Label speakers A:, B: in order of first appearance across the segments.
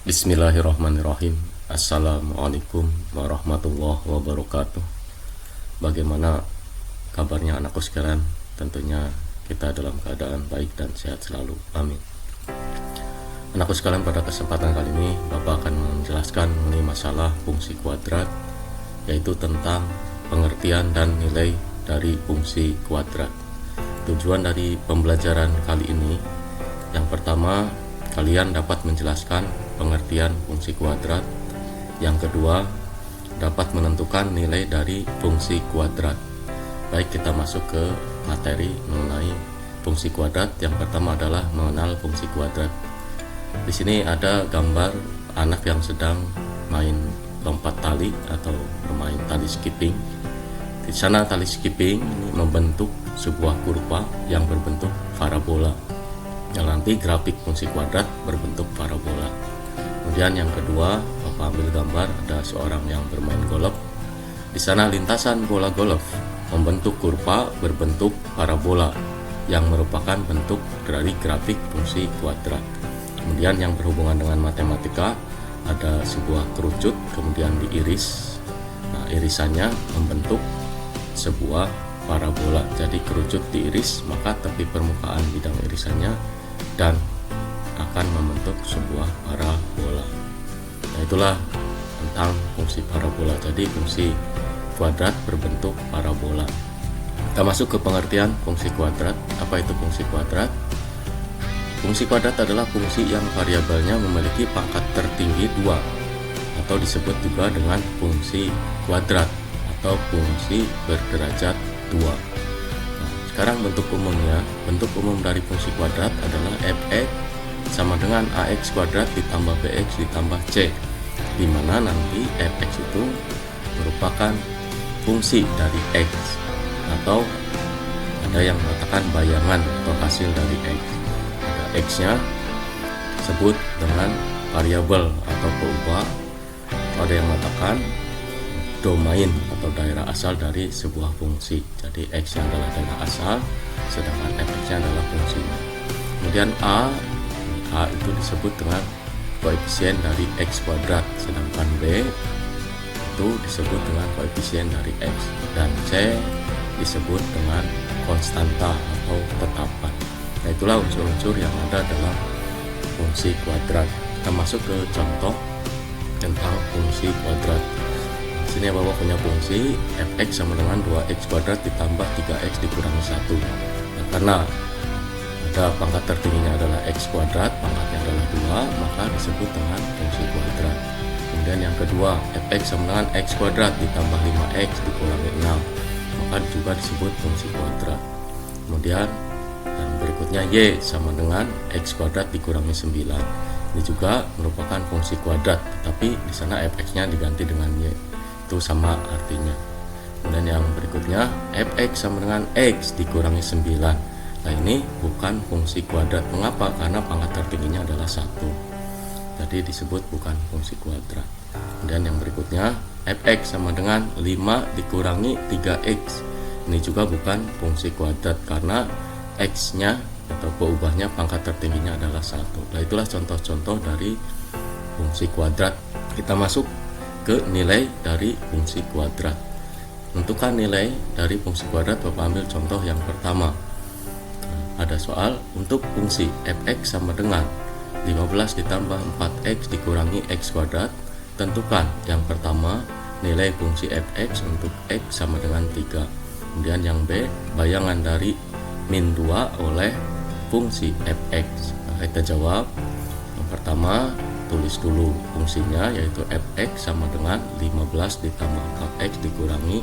A: Bismillahirrahmanirrahim. Assalamualaikum warahmatullahi wabarakatuh. Bagaimana kabarnya anakku sekalian? Tentunya kita dalam keadaan baik dan sehat selalu. Amin. Anakku sekalian, pada kesempatan kali ini Bapak akan menjelaskan mengenai masalah fungsi kuadrat, yaitu tentang pengertian dan nilai dari fungsi kuadrat. Tujuan dari pembelajaran kali ini, yang pertama, kalian dapat menjelaskan pengertian fungsi kuadrat. Yang kedua, dapat menentukan nilai dari fungsi kuadrat. Baik, kita masuk ke materi mengenai fungsi kuadrat. Yang pertama adalah mengenal fungsi kuadrat. Di sini ada gambar anak yang sedang main lompat tali atau bermain tali skipping. Di sana tali skipping ini membentuk sebuah kurva yang berbentuk parabola. Yang nanti grafik fungsi kuadrat berbentuk parabola. Kemudian yang kedua, Bapak ambil gambar ada seorang yang bermain golf. Di sana lintasan bola golf membentuk kurva berbentuk parabola yang merupakan bentuk dari grafik fungsi kuadrat. Kemudian yang berhubungan dengan matematika, ada sebuah kerucut kemudian diiris. Nah, irisannya membentuk sebuah parabola. Jadi kerucut diiris, maka tepi permukaan bidang irisannya dan akan membentuk sebuah parabola. Nah, itulah tentang fungsi parabola. Jadi fungsi kuadrat berbentuk parabola. Kita masuk ke pengertian fungsi kuadrat. Apa itu fungsi kuadrat? Fungsi kuadrat adalah fungsi yang variabelnya memiliki pangkat tertinggi 2, atau disebut juga dengan fungsi kuadrat atau fungsi berderajat 2. Sekarang bentuk umumnya, bentuk umum dari fungsi kuadrat adalah fx sama dengan ax kuadrat ditambah bx ditambah c, di mana nanti fx itu merupakan fungsi dari x, atau ada yang mengatakan bayangan atau hasil dari x. Ada x-nya disebut dengan variabel atau peubah, atau ada yang mengatakan domain atau daerah asal dari sebuah fungsi. Jadi x-nya adalah daerah asal, sedangkan fx-nya adalah fungsinya. Kemudian a itu disebut dengan koefisien dari x kuadrat, sedangkan b itu disebut dengan koefisien dari x, dan c disebut dengan konstanta atau tetapan. Nah, itulah unsur-unsur yang ada dalam fungsi kuadrat. Kita masuk ke contoh tentang fungsi kuadrat. Sini Bapak punya fungsi fx sama dengan 2x kuadrat ditambah 3x dikurangi 1. Nah, karena ada pangkat tertingginya adalah x kuadrat, pangkatnya adalah 2, maka disebut dengan fungsi kuadrat. Kemudian yang kedua, fx sama dengan x kuadrat ditambah 5x dikurangi 6, maka juga disebut fungsi kuadrat. Kemudian yang berikutnya y sama dengan x kuadrat dikurangi 9. Ini juga merupakan fungsi kuadrat, tetapi di sana fx-nya diganti dengan y. Itu sama artinya. Kemudian yang berikutnya fx sama dengan x dikurangi 9. Nah, ini bukan fungsi kuadrat. Mengapa? Karena pangkat tertingginya adalah 1. Jadi disebut bukan fungsi kuadrat. Kemudian yang berikutnya fx sama dengan 5 dikurangi 3x. Ini juga bukan fungsi kuadrat karena x-nya atau peubahnya pangkat tertingginya adalah 1. Nah, itulah contoh-contoh dari fungsi kuadrat. Kita masuk ke nilai dari fungsi kuadrat. Tentukan nilai dari fungsi kuadrat. Bapak ambil contoh yang pertama. Ada soal untuk fungsi fx sama dengan 15 ditambah 4x dikurangi x kuadrat. Tentukan yang pertama nilai fungsi fx untuk x sama dengan 3. Kemudian yang B, bayangan dari min 2 oleh fungsi fx. Nah, kita jawab. Yang pertama, tulis dulu fungsinya, yaitu fx sama dengan 15 ditambah 4x dikurangi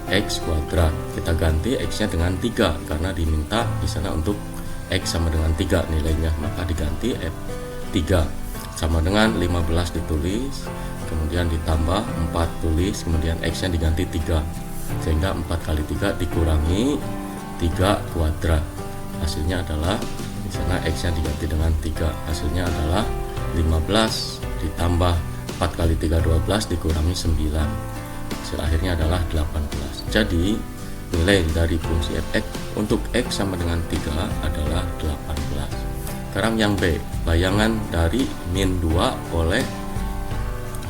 A: x kuadrat. Kita ganti x-nya dengan 3 karena diminta di sana untuk x sama dengan 3 nilainya, maka diganti f3 sama dengan 15 ditulis, kemudian ditambah 4 tulis, kemudian x-nya diganti 3, sehingga 4 kali 3 dikurangi 3 kuadrat. Hasilnya adalah di sana x-nya diganti dengan 3, hasilnya adalah 15 ditambah 4 kali 3 12 dikurangi 9. Hasil akhirnya adalah 18. Jadi nilai dari fungsi fx untuk x sama dengan 3 adalah 18. sekarang yang B, bayangan dari min 2 oleh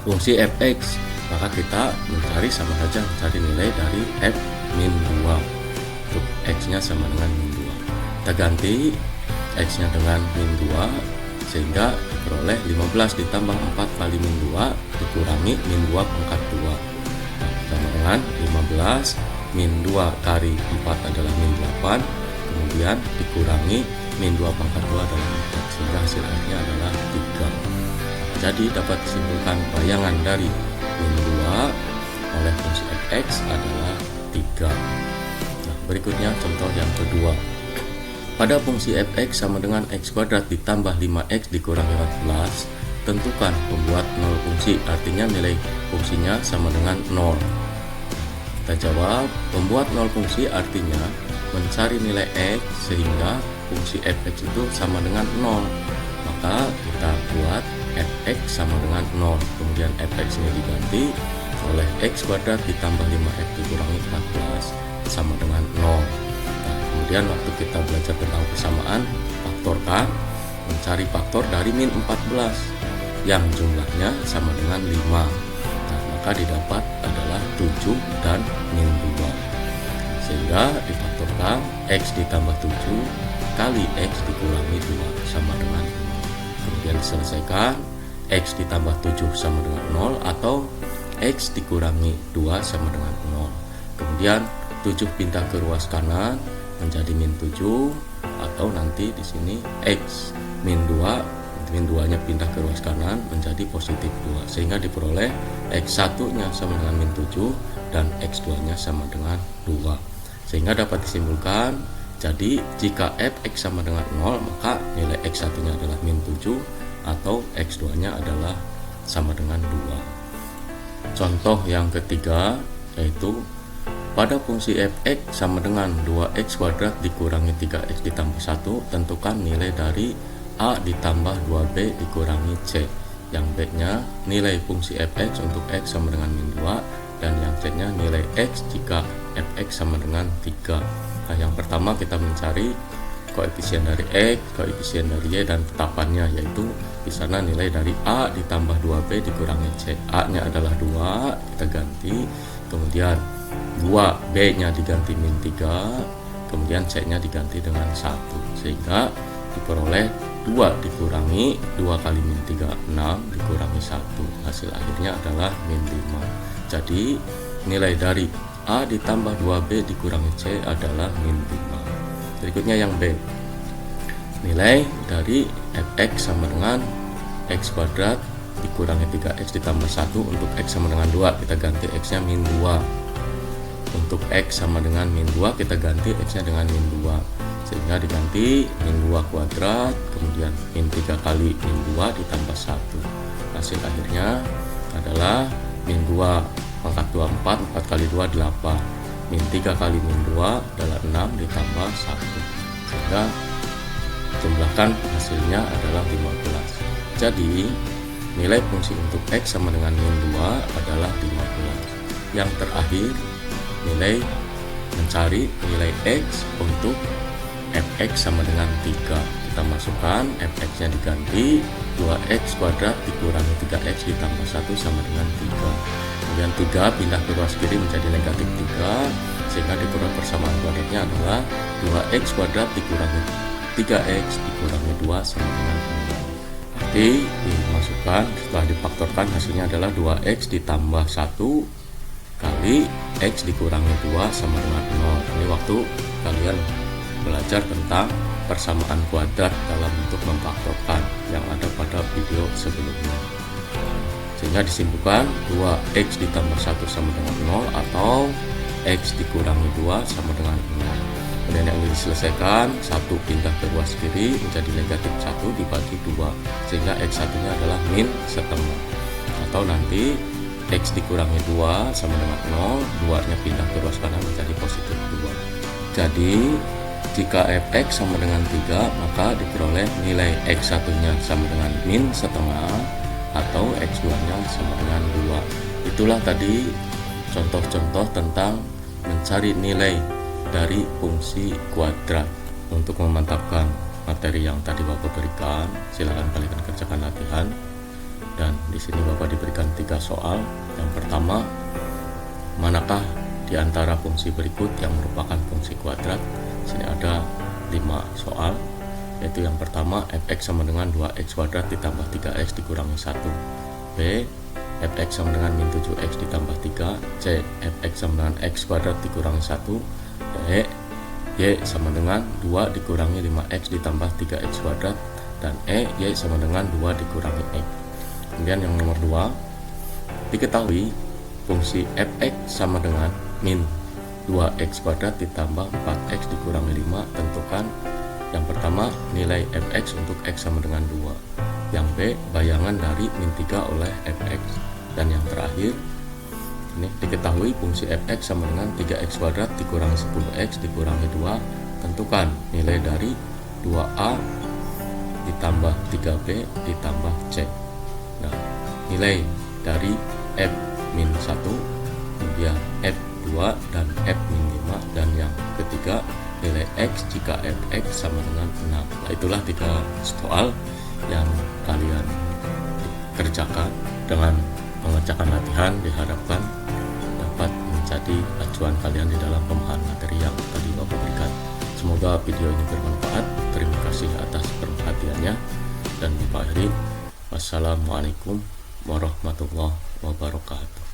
A: fungsi fx. Maka kita mencari sama saja mencari nilai dari f min 2 untuk x-nya sama dengan min 2. Kita ganti x-nya dengan min 2 sehingga diperoleh 15 ditambah 4 kali min 2 dikurangi min 2 pangkat 2. Nah, sama dengan 15 min 2 kali 4 adalah min 8, kemudian dikurangi min 2 pangkat 2 adalah 4, sehingga hasil akhirnya adalah 3. Jadi dapat disimpulkan bayangan dari min 2 oleh fungsi fx adalah 3. Nah, berikutnya contoh yang kedua. Pada fungsi fx sama dengan x kuadrat ditambah 5x dikurangi 14, tentukan pembuat 0 fungsi, artinya nilai fungsinya sama dengan 0. Kita jawab, pembuat 0 fungsi artinya mencari nilai x sehingga fungsi fx itu sama dengan 0. Maka kita buat fx sama dengan 0, kemudian fx ini diganti oleh x kuadrat ditambah 5x dikurangi 14 sama dengan 0. Nah, kemudian waktu kita belajar tentang persamaan, faktorkan, mencari faktor dari min 14 yang jumlahnya sama dengan 5. Nah, maka didapat adalah 7 dan min 2, sehingga difaktorkan x ditambah 7 kali x dikurangi 2 sama dengan 5. Kemudian diselesaikan, x ditambah 7 sama dengan 0 atau x dikurangi 2 sama dengan 0. Kemudian 7 pindah ke ruas kanan menjadi min 7, atau nanti di sini x min 2, min 2 nya pindah ke ruas kanan menjadi positif 2, sehingga diperoleh x1 nya sama dengan min 7 dan x2 nya sama dengan 2. Sehingga dapat disimpulkan, jadi jika fx sama dengan 0 maka nilai x1 nya adalah min 7 atau x2 nya adalah sama dengan 2. Contoh yang ketiga yaitu pada fungsi fx sama dengan 2x kuadrat dikurangi 3x ditambah 1, tentukan nilai dari a ditambah 2b dikurangi c. Yang b nya nilai fungsi fx untuk x sama dengan min 2, dan yang c nya nilai x jika fx sama dengan 3. Nah, yang pertama kita mencari koefisien dari x, koefisien dari y, dan tetapannya, yaitu di sana nilai dari a ditambah 2b dikurangi c. A nya adalah 2, kita ganti, kemudian 2b nya diganti min 3, kemudian c nya diganti dengan 1, sehingga diperoleh 2 dikurangi 2 kali min 3, 6 dikurangi 1, hasil akhirnya adalah min 5. Jadi nilai dari a ditambah 2b dikurangi c adalah min 5. Berikutnya yang b, nilai dari fx sama dengan x kuadrat dikurangi 3x ditambah 1 untuk x sama dengan 2, kita ganti x nya min 2. Untuk x sama dengan min 2 kita ganti x nya dengan min 2, sehingga diganti min 2 kuadrat, kemudian min 3 kali min 2 ditambah 1. Hasil akhirnya adalah min 2 pangkat 2 4, 4 kali 2 8, min 3 kali min 2 adalah 6 ditambah 1, sehingga jumlahkan hasilnya adalah 15. Jadi nilai fungsi untuk x sama dengan min 2 adalah 15. Yang terakhir, nilai mencari nilai x untuk fx sama dengan 3. Kita masukkan, fx nya diganti 2x kuadrat dikurangi 3x ditambah 1 sama dengan 3. Kemudian 3 pindah ke ruas kiri menjadi negatif 3, sehingga diperoleh persamaan kuadratnya adalah 2x kuadrat dikurangi 3x dikurangi 2 sama dengan 2. Nanti dimasukkan, setelah difaktorkan hasilnya adalah 2x ditambah 1 kali x dikurangi 2 sama dengan 0. Ini waktu kalian belajar tentang persamaan kuadrat dalam bentuk memfaktorkan yang ada pada video sebelumnya. Sehingga disimpulkan 2x ditambah 1 sama dengan 0 atau x dikurangi 2 sama dengan 0. Kemudian yang diselesaikan, 1 pindah ke ruas kiri menjadi negatif 1 dibagi 2, sehingga x1 nya adalah min setengah. Atau nanti x dikurangi 2 sama dengan 0, 2 nya pindah ke ruas kanan menjadi positif 2. Jadi jika fx sama dengan 3, maka diperoleh nilai x1 nya sama dengan min setengah atau x2 nya sama dengan 2. Itulah tadi contoh-contoh tentang mencari nilai dari fungsi kuadrat. Untuk memantapkan materi yang tadi Bapak berikan, silakan kalian kerjakan latihan. Dan di sini Bapak diberikan 3 soal. Yang pertama, manakah di antara fungsi berikut yang merupakan fungsi kuadrat? Sini ada 5 soal, yaitu yang pertama, fx sama dengan 2x kuadrat ditambah 3x dikurangi 1. B, fx sama dengan min 7x ditambah 3. C, fx sama dengan x kuadrat dikurangi 1. D, y sama dengan 2 dikurangi 5x ditambah 3x kuadrat. Dan E, y sama dengan 2 dikurangi x. Kemudian yang nomor 2, diketahui fungsi fx sama dengan min 2x kuadrat ditambah 4x dikurangi 5. Tentukan yang pertama nilai fx untuk x sama dengan 2. Yang B, bayangan dari min 3 oleh fx. Dan yang terakhir, ini diketahui fungsi fx sama dengan 3x kuadrat dikurangi 10x dikurangi 2. Tentukan nilai dari 2a ditambah 3b ditambah c. Nah, nilai dari f min 1, kemudian f2 dan f min 5, dan yang ketiga nilai x jika fx sama dengan 6. Nah, itulah 3 soal yang kalian kerjakan. Dengan mengerjakan latihan diharapkan dapat menjadi acuan kalian di dalam pemahaman materi yang tadi Bapak berikan. Semoga video ini bermanfaat. Terima kasih atas perhatiannya, dan Bapak akhiri, wassalamualaikum warahmatullahi wabarakatuh.